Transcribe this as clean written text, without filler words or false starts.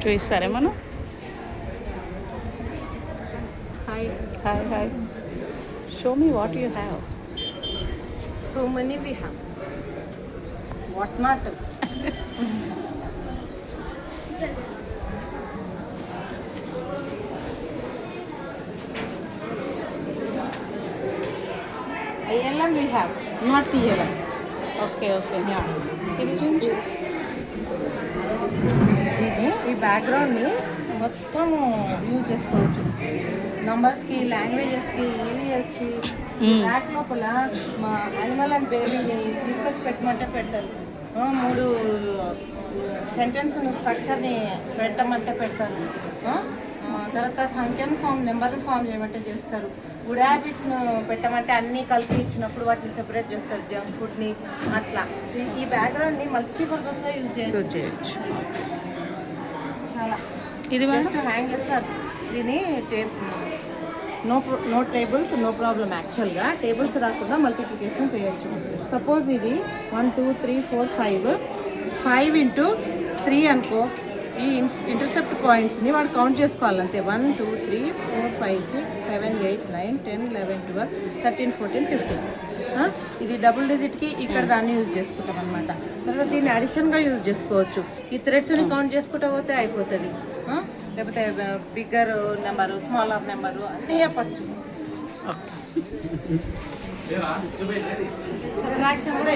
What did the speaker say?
చూపిస్తారేమన్నా? Hi. Hi. Show me what you have. So many we have. What not? ILM we have, not TLM. Okay. Yeah. ఇది చూపించు. ఈ బ్యాక్గ్రౌండ్ని మొత్తం use చేసుకోవచ్చు. నంబర్స్కి, లాంగ్వేజెస్కి, ఈవీఎస్కి. Back లోపల మా animal and బేబీని తీసుకొచ్చి పెట్టమంటే పెడతారు. 3 సెంటెన్స్ స్ట్రక్చర్ని పెట్టమంటే పెడతారు. తర్వాత సంఖ్యను నెంబర్ని ఫామ్ చేయమంటే చేస్తారు. గుడ్ హ్యాబిట్స్ను పెట్టమంటే అన్నీ కలిపి ఇచ్చినప్పుడు వాటిని సెపరేట్ చేస్తారు, జంక్ ఫుడ్ని అట్లా. ఈ బ్యాక్గ్రౌండ్ని మల్టీపర్పస్గా యూజ్ చేయొచ్చు. చాలా ఇది జస్ట్ హ్యాంగ్ చేస్తారు. దీని నో టేబుల్స్, నో ప్రాబ్లం. యాక్చువల్గా టేబుల్స్ రాకుండా మల్టిప్లికేషన్ చేయొచ్చు. సపోజ్ ఇది 1 2 3 4 5 ఇంటూ 3 అనుకో. ఈ ఇంటర్సెప్ట్ పాయింట్స్ని వాడు కౌంట్ చేసుకోవాలంతే. 1 2 3 4 5 6 7 8 9 10 11 12 13 14 15. ఇది డబుల్ డిజిట్కి ఇక్కడ దాన్ని యూజ్ చేసుకుంటాం అనమాట. తర్వాత దీన్ని అడిషన్గా యూజ్ చేసుకోవచ్చు. ఈ థ్రెడ్స్ని కౌంట్ చేసుకుంటూ పోతే అయిపోతుంది. లేకపోతే బిగ్గర్ నెంబరు, స్మాలర్ నెంబరు అన్నీ చెప్పచ్చు. సబ్ట్రాక్షన్ కూడా